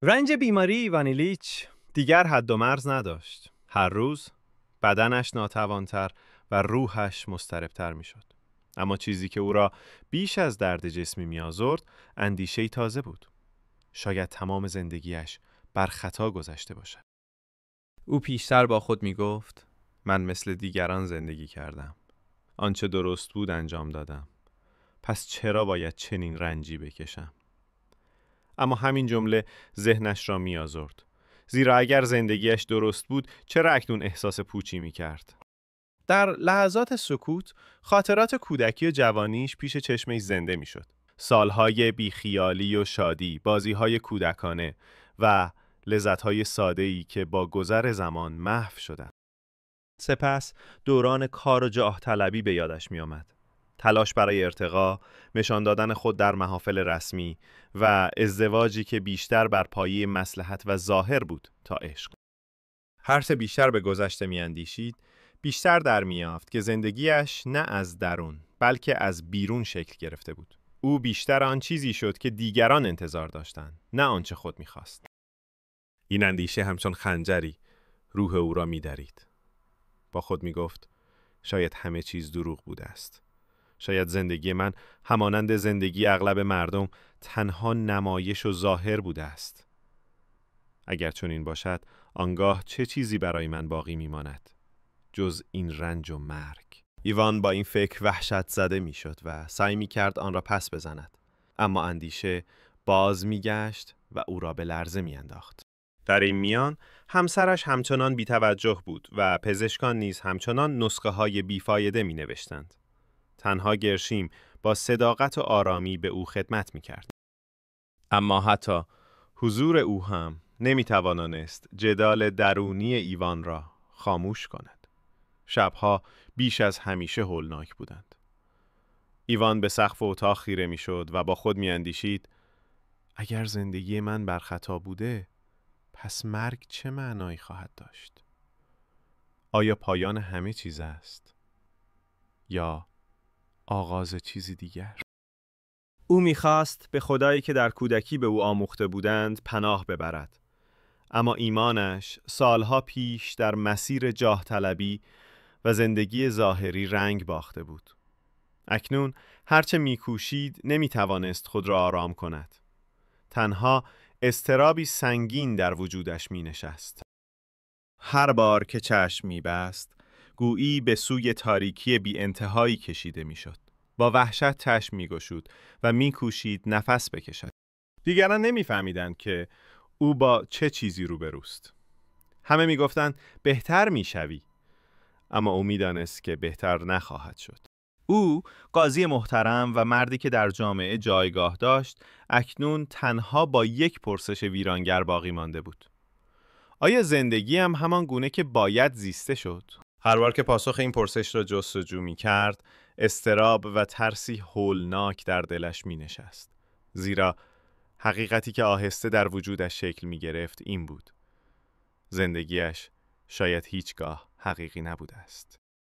رنج بیماری ایوانیلیچ دیگر حد و مرز نداشت. هر روز بدنش ناتوانتر و روحش مضطربتر می شد. اما چیزی که او را بیش از درد جسمی می آزرد اندیشه‌ای تازه بود. شاید تمام زندگیش بر خطا گذشته باشد. او پیشتر با خود می گفت من مثل دیگران زندگی کردم. آنچه درست بود انجام دادم. پس چرا باید چنین رنجی بکشم؟ اما همین جمله ذهنش را می آزرد. زیرا اگر زندگیش درست بود چرا اکنون احساس پوچی می کرد؟ در لحظات سکوت خاطرات کودکی و جوانیش پیش چشمش زنده می شد. سالهای بیخیالی و شادی، بازیهای کودکانه و لذتهای ساده‌ای که با گذر زمان محو شدند. سپس دوران کار و جاه طلبی به یادش می آمد. تلاش برای ارتقا، نشان دادن خود در محافل رسمی و ازدواجی که بیشتر بر پایه مصلحت و ظاهر بود تا عشق. هرچه بیشتر به گذشته می‌اندیشید، بیشتر در می‌یافت که زندگیش نه از درون بلکه از بیرون شکل گرفته بود. او بیشتر آن چیزی شد که دیگران انتظار داشتند، نه آنچه خود می‌خواست. این اندیشه همچون خنجری روح او را می‌درید. با خود می‌گفت شاید همه چیز دروغ بوده است. شاید زندگی من همانند زندگی اغلب مردم تنها نمایش و ظاهر بوده است. اگر چنین باشد، آنگاه چه چیزی برای من باقی میماند جز این رنج و مرگ؟ ایوان با این فکر وحشت زده میشد و سعی میکرد آن را پس بزند، اما اندیشه باز میگشت و او را به لرزه میانداخت. در این میان همسرش همچنان بی‌توجه بود و پزشکان نیز همچنان نسخه‌های بیفایده مینوشتند. تنها گرشیم با صداقت و آرامی به او خدمت میکرد. اما حتی حضور او هم نمیتوانست جدال درونی ایوان را خاموش کند. شبها بیش از همیشه هولناک بودند. ایوان به سقف اتاق خیره میشد و با خود میاندیشید اگر زندگی من بر خطا بوده، پس مرگ چه معنایی خواهد داشت؟ آیا پایان همه چیز است؟ یا آغاز چیزی دیگر؟ او می‌خواست به خدایی که در کودکی به او آموخته بودند پناه ببرد. اما ایمانش سالها پیش در مسیر جاه طلبی و زندگی ظاهری رنگ باخته بود. اکنون هرچه می‌کوشید نمی‌توانست خود را آرام کند. تنها اضطرابی سنگین در وجودش می‌نشست. هر بار که چشم می‌بست، گویی به سوی تاریکی بی انتهایی کشیده می‌شد. با وحشت چشم می‌گشود و می‌کوشید نفس بکشد. دیگران نمی‌فهمیدند که او با چه چیزی روبروست. همه می‌گفتند بهتر می‌شوی، اما او می‌دانست که بهتر نخواهد شد. او قاضی محترم و مردی که در جامعه جایگاه داشت، اکنون تنها با یک پرسش ویرانگر باقی مانده بود. آیا زندگی هم همان گونه که باید زیسته شد؟ هر بار که پاسخ این پرسش را جستجو می‌کرد، اضطراب و ترسی هولناک در دلش می‌نشست. زیرا حقیقتی که آهسته در وجودش شکل می‌گرفت این بود: زندگیش شاید هیچگاه حقیقی نبوده است.